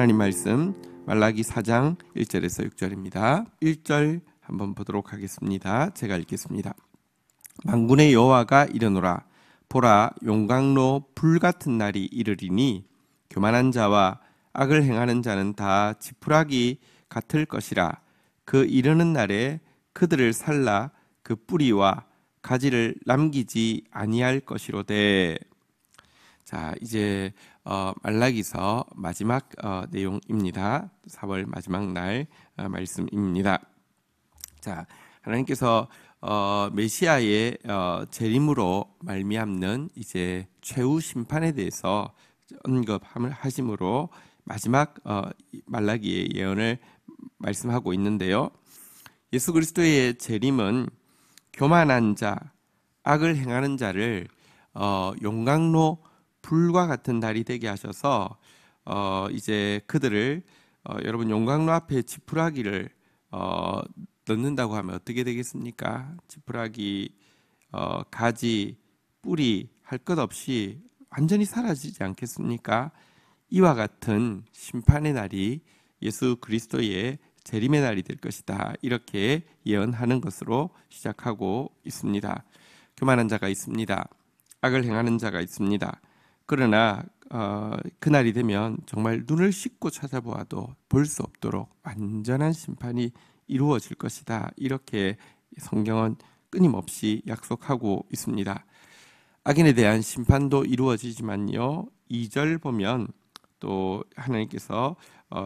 하나님 말씀 말라기 4장 1절에서 6절입니다. 1절 한번 보도록 하겠습니다. 제가 읽겠습니다. 만군의 여호와가 이르노라. 보라, 용광로 불같은 날이 이르리니 교만한 자와 악을 행하는 자는 다 지푸라기 같을 것이라. 그 이르는 날에 그들을 살라 그 뿌리와 가지를 남기지 아니할 것이로되. 자, 이제 말라기서 마지막 내용입니다. 4월 마지막 날 말씀입니다. 자, 하나님께서 메시아의 재림으로 말미암는 이제 최후 심판에 대해서 언급하심으로 마지막 말라기의 예언을 말씀하고 있는데요. 예수 그리스도의 재림은 교만한 자, 악을 행하는 자를 용광로 불과 같은 날이 되게 하셔서 이제 그들을 여러분 용광로 앞에 지푸라기를 넣는다고 하면 어떻게 되겠습니까? 지푸라기 가지 뿌리 할 것 없이 완전히 사라지지 않겠습니까? 이와 같은 심판의 날이 예수 그리스도의 재림의 날이 될 것이다. 이렇게 예언하는 것으로 시작하고 있습니다. 교만한 자가 있습니다. 악을 행하는 자가 있습니다. 그러나 그날이 되면 정말 눈을 씻고 찾아보아도 볼 수 없도록 완전한 심판이 이루어질 것이다. 이렇게 성경은 끊임없이 약속하고 있습니다. 악인에 대한 심판도 이루어지지만요, 2절 보면 또 하나님께서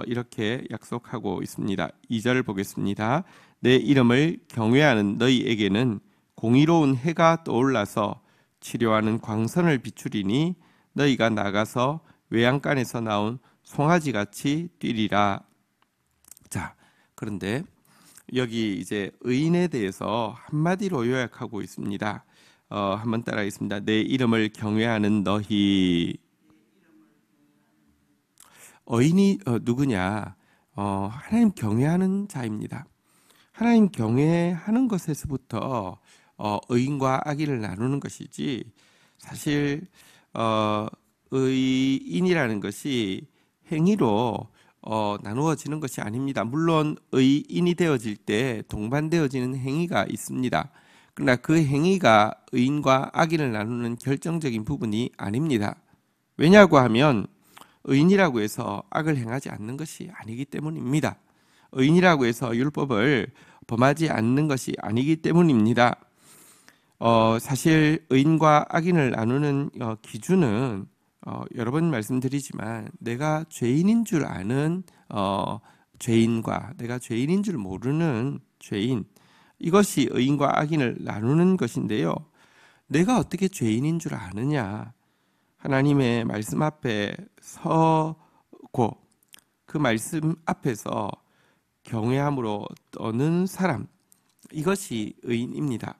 이렇게 약속하고 있습니다. 2절 보겠습니다. 내 이름을 경외하는 너희에게는 공의로운 해가 떠올라서 치료하는 광선을 비추리니 너희가 나가서 외양간에서 나온 송아지같이 뛰리라. 자, 그런데 여기 이제 의인에 대해서 한마디로 요약하고 있습니다. 한번 따라하겠습니다. 내 이름을 경외하는 너희. 의인이 누구냐? 하나님 경외하는 자입니다. 하나님 경외하는 것에서부터 의인과 악인을 나누는 것이지, 사실 의인이라는 것이 행위로 나누어지는 것이 아닙니다. 물론 의인이 되어질 때 동반되어지는 행위가 있습니다. 그러나 그 행위가 의인과 악인을 나누는 결정적인 부분이 아닙니다. 왜냐고 하면 의인이라고 해서 악을 행하지 않는 것이 아니기 때문입니다. 의인이라고 해서 율법을 범하지 않는 것이 아니기 때문입니다. 사실 의인과 악인을 나누는 기준은 여러 번 말씀드리지만, 내가 죄인인 줄 아는 죄인과 내가 죄인인 줄 모르는 죄인, 이것이 의인과 악인을 나누는 것인데요. 내가 어떻게 죄인인 줄 아느냐? 하나님의 말씀 앞에 서고 그 말씀 앞에서 경외함으로 떠는 사람, 이것이 의인입니다.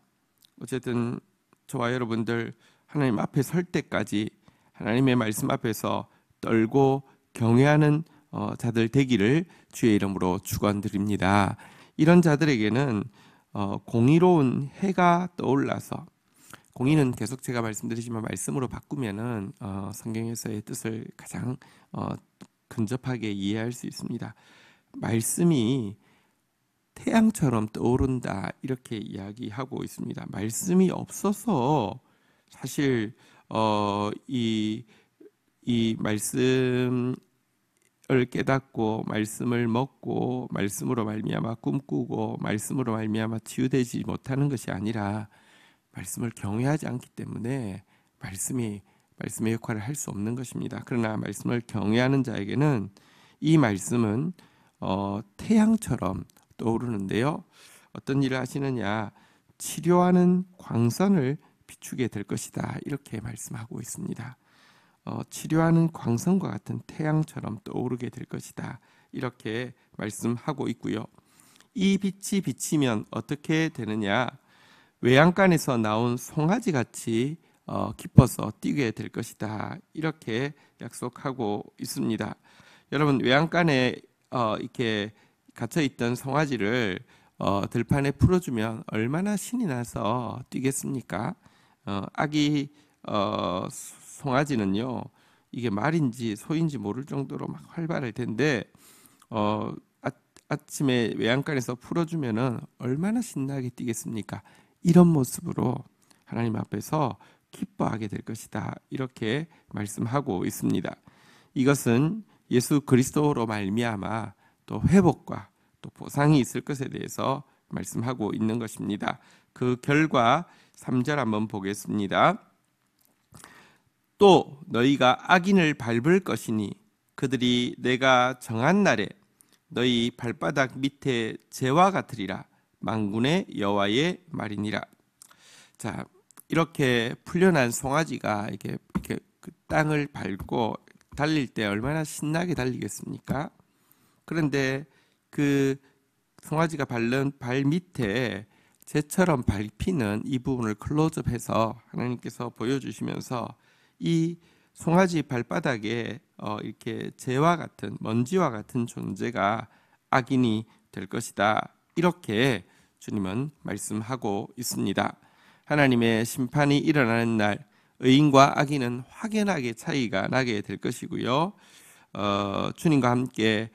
어쨌든 저와 여러분들 하나님 앞에 설 때까지 하나님의 말씀 앞에서 떨고 경외하는 자들 되기를 주의 이름으로 축원드립니다. 이런 자들에게는 공의로운 해가 떠올라서, 공의는 계속 제가 말씀드리지만 말씀으로 바꾸면은 성경에서의 뜻을 가장 근접하게 이해할 수 있습니다. 말씀이 태양처럼 떠오른다, 이렇게 이야기하고 있습니다. 말씀이 없어서 사실 이 말씀을 깨닫고 말씀을 먹고 말씀으로 말미암아 꿈꾸고 말씀으로 말미암아 치유되지 못하는 것이 아니라, 말씀을 경외하지 않기 때문에 말씀의 역할을 할 수 없는 것입니다. 그러나 말씀을 경외하는 자에게는 이 말씀은 태양처럼 떠오르는데요. 어떤 일을 하시느냐? 치료하는 광선을 비추게 될 것이다, 이렇게 말씀하고 있습니다. 치료하는 광선과 같은 태양처럼 떠오르게 될 것이다, 이렇게 말씀하고 있고요. 이 빛이 비치면 어떻게 되느냐? 외양간에서 나온 송아지같이 기뻐서 뛰게 될 것이다, 이렇게 약속하고 있습니다. 여러분, 외양간에 이렇게 갇혀있던 송아지를 들판에 풀어주면 얼마나 신이 나서 뛰겠습니까? 아기 송아지는요, 이게 말인지 소인지 모를 정도로 막 활발할 텐데 아침에 외양간에서 풀어주면은 얼마나 신나게 뛰겠습니까? 이런 모습으로 하나님 앞에서 기뻐하게 될 것이다. 이렇게 말씀하고 있습니다. 이것은 예수 그리스도로 말미암아 또 회복과 또 보상이 있을 것에 대해서 말씀하고 있는 것입니다. 그 결과 3절 한번 보겠습니다. 또 너희가 악인을 밟을 것이니 그들이 내가 정한 날에 너희 발바닥 밑에 재와 같으리라. 만군의 여호와의 말이니라. 자, 이렇게 풀려난 송아지가 이렇게 그 땅을 밟고 달릴 때 얼마나 신나게 달리겠습니까? 그런데 그 송아지가 밟는 발 밑에 재처럼 밟히는 이 부분을 클로즈업해서 하나님께서 보여주시면서 이 송아지 발바닥에 이렇게 재와 같은 먼지와 같은 존재가 악인이 될 것이다. 이렇게 주님은 말씀하고 있습니다. 하나님의 심판이 일어나는 날 의인과 악인은 확연하게 차이가 나게 될 것이고요. 주님과 함께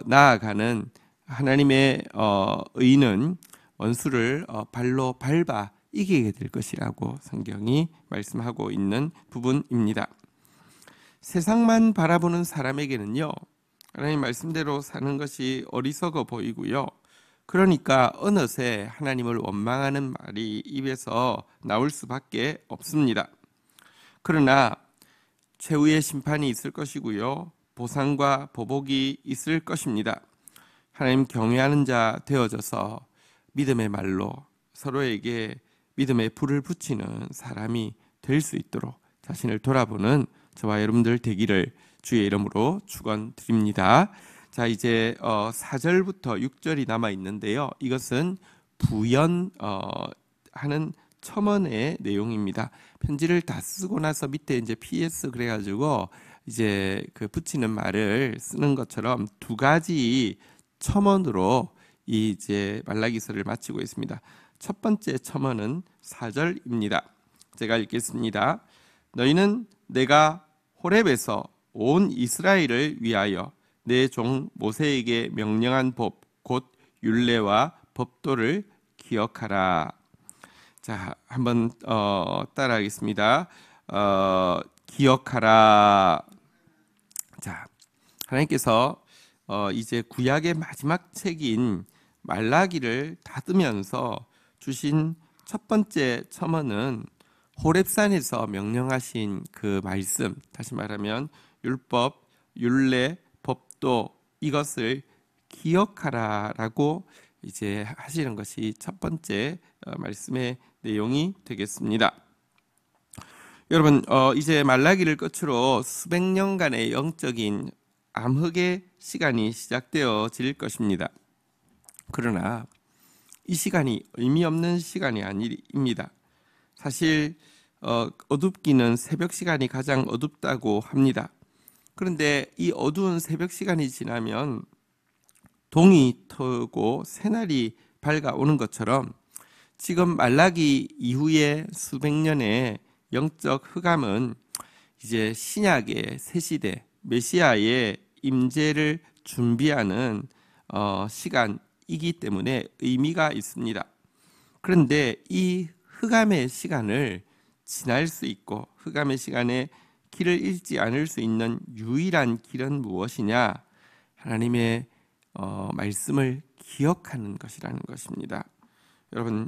나아가는 하나님의 의인은 원수를 발로 밟아 이기게 될 것이라고 성경이 말씀하고 있는 부분입니다. 세상만 바라보는 사람에게는요, 하나님 말씀대로 사는 것이 어리석어 보이고요. 그러니까 어느새 하나님을 원망하는 말이 입에서 나올 수밖에 없습니다. 그러나 최후의 심판이 있을 것이고요. 보상과 보복이 있을 것입니다. 하나님 경외하는 자 되어져서 믿음의 말로 서로에게 믿음의 불을 붙이는 사람이 될 수 있도록 자신을 돌아보는 저와 여러분들 되기를 주의 이름으로 축원드립니다. 자, 이제 4절부터 6절이 남아 있는데요. 이것은 부연하는 첨언의 내용입니다. 편지를 다 쓰고 나서 밑에 이제 PS 그래가지고 이제 그 붙이는 말을 쓰는 것처럼 두 가지 첨언으로 이제 말라기서를 마치고 있습니다. 첫 번째 첨언은 4절입니다. 제가 읽겠습니다. 너희는 내가 호렙에서 온 이스라엘을 위하여 내 종 모세에게 명령한 법 곧 율례와 법도를 기억하라. 자, 한번 따라하겠습니다. 기억하라. 자, 하나님께서 이제 구약의 마지막 책인 말라기를 닫으면서 주신 첫 번째 첨언은 호렙산에서 명령하신 그 말씀, 다시 말하면 율법, 율례, 법도 이것을 기억하라라고 이제 하시는 것이 첫 번째 말씀의 내용이 되겠습니다. 여러분, 이제 말라기를 끝으로 수백 년간의 영적인 암흑의 시간이 시작되어질 것입니다. 그러나 이 시간이 의미 없는 시간이 아닙니다. 사실 어둡기는 새벽 시간이 가장 어둡다고 합니다. 그런데 이 어두운 새벽 시간이 지나면 동이 트고 새날이 밝아오는 것처럼 지금 말라기 이후의 수백 년의 영적 흑암은 이제 신약의 새 시대 메시아의 임재를 준비하는 시간이기 때문에 의미가 있습니다. 그런데 이 흑암의 시간을 지날 수 있고 흑암의 시간에 길을 잃지 않을 수 있는 유일한 길은 무엇이냐? 하나님의 말씀을 기억하는 것이라는 것입니다. 여러분,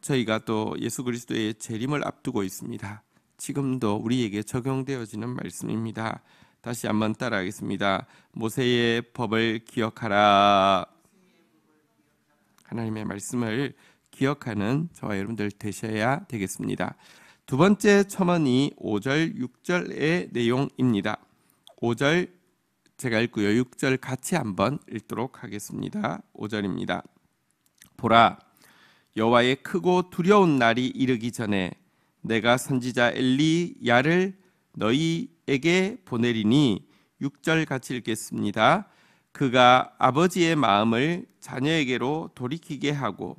저희가 또 예수 그리스도의 재림을 앞두고 있습니다. 지금도 우리에게 적용되어지는 말씀입니다. 다시 한번 따라하겠습니다. 모세의 법을 기억하라. 하나님의 말씀을 기억하는 저와 여러분들 되셔야 되겠습니다. 두 번째 첨언이 5절, 6절의 내용입니다. 5절 제가 읽고요. 6절 같이 한번 읽도록 하겠습니다. 5절입니다. 보라, 여호와의 크고 두려운 날이 이르기 전에 내가 선지자 엘리야를 너희에게 보내리니 6절 같이 읽겠습니다. 그가 아버지의 마음을 자녀에게로 돌이키게 하고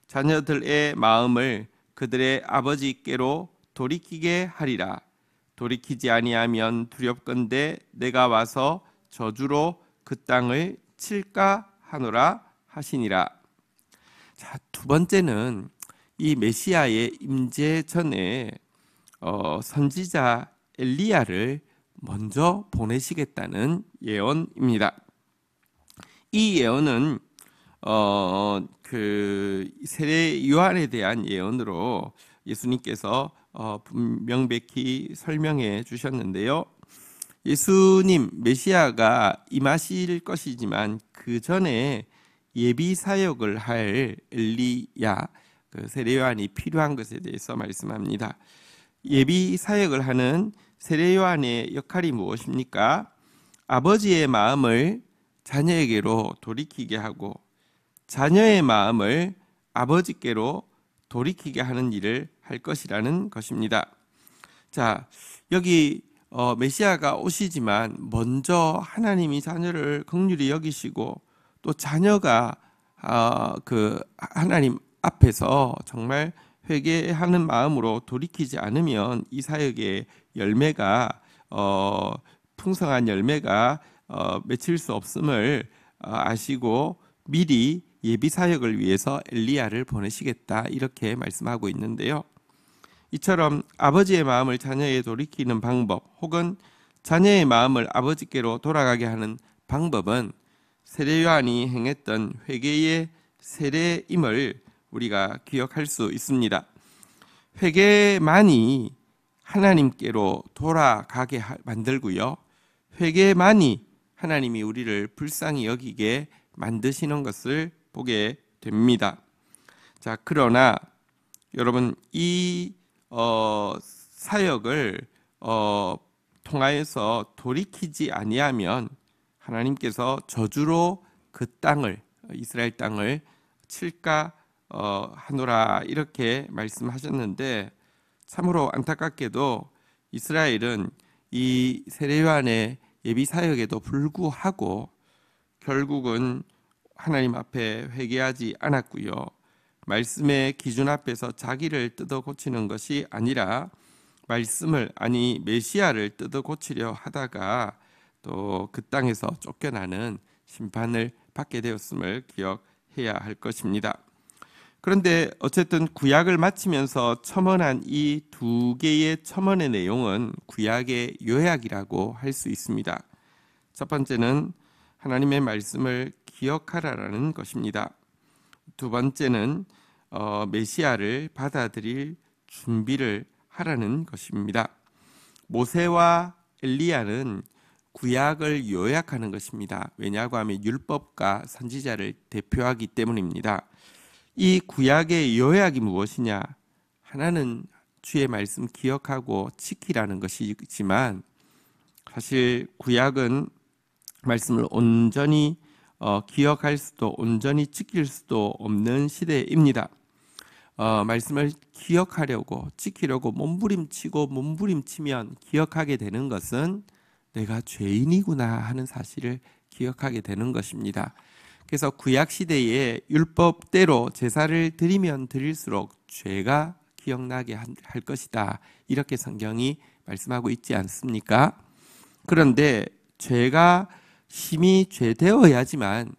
자녀들의 마음을 그들의 아버지께로 돌이키게 하리라. 돌이키지 아니하면 두렵건대 내가 와서 저주로 그 땅을 칠까 하노라 하시니라. 자, 두 번째는 이 메시아의 임재 전에 선지자 엘리야를 먼저 보내시겠다는 예언입니다. 이 예언은 그 세례 요한에 대한 예언으로 예수님께서 명백히 설명해 주셨는데요. 예수님 메시아가 임하실 것이지만 그 전에 예비 사역을 할 엘리야, 그 세례 요한이 필요한 것에 대해서 말씀합니다. 예비 사역을 하는 세례 요한의 역할이 무엇입니까? 아버지의 마음을 자녀에게로 돌이키게 하고 자녀의 마음을 아버지께로 돌이키게 하는 일을 할 것이라는 것입니다. 자, 여기 메시아가 오시지만 먼저 하나님이 자녀를 긍휼히 여기시고 또 자녀가 그 하나님 앞에서 정말 회개하는 마음으로 돌이키지 않으면 이 사역의 열매가 풍성한 열매가 맺힐 수 없음을 아시고 미리 예비 사역을 위해서 엘리야를 보내시겠다 이렇게 말씀하고 있는데요. 이처럼 아버지의 마음을 자녀에 돌이키는 방법 혹은 자녀의 마음을 아버지께로 돌아가게 하는 방법은 세례 요한이 행했던 회개의 세례임을 우리가 기억할 수 있습니다. 회개만이 하나님께로 돌아가게 만들고요. 회개만이 하나님이 우리를 불쌍히 여기게 만드시는 것을 보게 됩니다. 자, 그러나 여러분 이 사역을 통하여서 돌이키지 아니하면 하나님께서 저주로 그 땅을 이스라엘 땅을 칠까 하노라 이렇게 말씀하셨는데 참으로 안타깝게도 이스라엘은 이 세례 요한의 예비 사역에도 불구하고 결국은 하나님 앞에 회개하지 않았고요. 말씀의 기준 앞에서 자기를 뜯어 고치는 것이 아니라 말씀을 메시아를 뜯어 고치려 하다가 또 그 땅에서 쫓겨나는 심판을 받게 되었음을 기억해야 할 것입니다. 그런데 어쨌든 구약을 마치면서 첨언한 이 두 개의 첨언의 내용은 구약의 요약이라고 할 수 있습니다. 첫 번째는 하나님의 말씀을 기억하라라는 것입니다. 두 번째는 메시아를 받아들일 준비를 하라는 것입니다. 모세와 엘리야는 구약을 요약하는 것입니다. 왜냐하고 하면 율법과 선지자를 대표하기 때문입니다. 이 구약의 요약이 무엇이냐? 하나는 주의 말씀 기억하고 지키라는 것이지만 사실 구약은 말씀을 온전히 기억할 수도 온전히 지킬 수도 없는 시대입니다. 말씀을 기억하려고 지키려고 몸부림치면 기억하게 되는 것은 내가 죄인이구나 하는 사실을 기억하게 되는 것입니다. 그래서 구약 시대에 율법대로 제사를 드리면 드릴수록 죄가 기억나게 할 것이다. 이렇게 성경이 말씀하고 있지 않습니까? 그런데 죄가 심히 죄되어야지만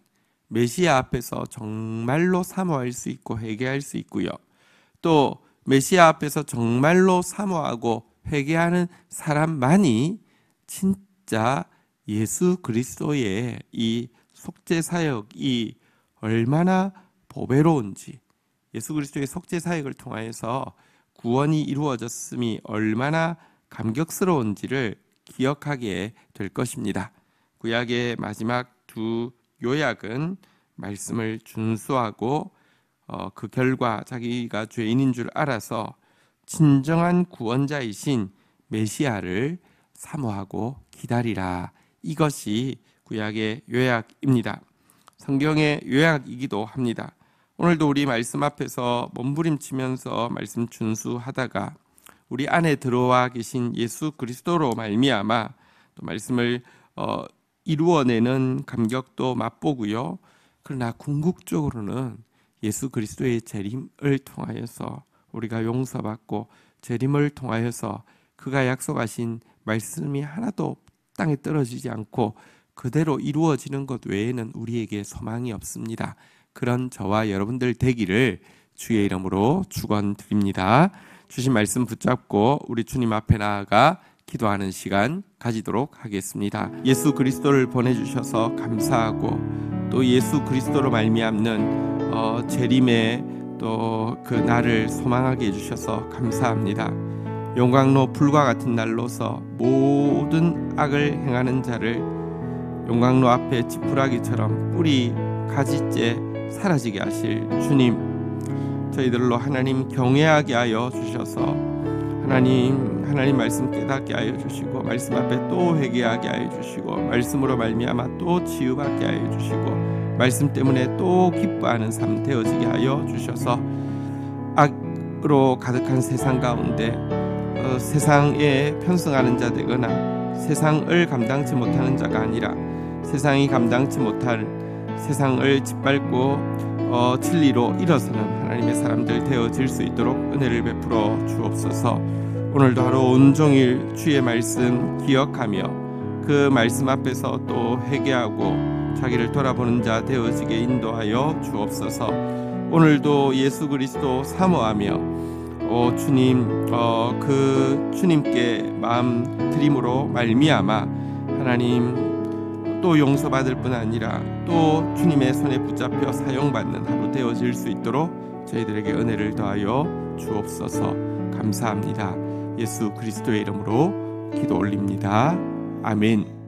메시아 앞에서 정말로 사모할 수 있고 회개할 수 있고요. 또 메시아 앞에서 정말로 사모하고 회개하는 사람만이 진짜 예수 그리스도의 이 속죄 사역이 얼마나 보배로운지, 예수 그리스도의 속죄 사역을 통하여서 구원이 이루어졌음이 얼마나 감격스러운지를 기억하게 될 것입니다. 구약의 마지막 두 요약은 말씀을 준수하고 그 결과 자기가 죄인인 줄 알아서 진정한 구원자이신 메시아를 사모하고 기다리라. 이것이 구약의 요약입니다. 성경의 요약이기도 합니다. 오늘도 우리 말씀 앞에서 몸부림치면서 말씀 준수하다가 우리 안에 들어와 계신 예수 그리스도로 말미암아 또 말씀을 이루어내는 감격도 맛보고요. 그러나 궁극적으로는 예수 그리스도의 재림을 통하여서 우리가 용서받고 재림을 통하여서 그가 약속하신 말씀이 하나도 땅에 떨어지지 않고 그대로 이루어지는 것 외에는 우리에게 소망이 없습니다. 그런 저와 여러분들 되기를 주의 이름으로 축원드립니다. 주신 말씀 붙잡고 우리 주님 앞에 나아가 기도하는 시간 가지도록 하겠습니다. 예수 그리스도를 보내주셔서 감사하고 또 예수 그리스도로 말미암는 재림의 또 그 날을 소망하게 해주셔서 감사합니다. 용광로 불과 같은 날로서 모든 악을 행하는 자를 용광로 앞에 지푸라기처럼 뿌리 가지째 사라지게 하실 주님, 저희들로 하나님 경외하게 하여 주셔서 하나님 말씀 깨닫게 하여 주시고 말씀 앞에 또 회개하게 하여 주시고 말씀으로 말미암아 또 치유받게 하여 주시고 말씀 때문에 또 기뻐하는 삶 되어지게 하여 주셔서 악으로 가득한 세상 가운데 세상에 편승하는 자 되거나 세상을 감당치 못하는 자가 아니라 세상이 감당치 못할 세상을 짓밟고 진리로 일어서는 하나님의 사람들 되어질 수 있도록 은혜를 베풀어 주옵소서. 오늘도 하루 온종일 주의 말씀 기억하며 그 말씀 앞에서 또 회개하고 자기를 돌아보는 자 되어지게 인도하여 주옵소서. 오늘도 예수 그리스도 사모하며 주님 그 주님께 마음 드림으로 말미암아 하나님 또 용서받을 뿐 아니라 또 주님의 손에 붙잡혀 사용받는 하루 되어질 수 있도록 저희들에게 은혜를 더하여 주옵소서. 감사합니다. 예수 그리스도의 이름으로 기도 올립니다. 아멘.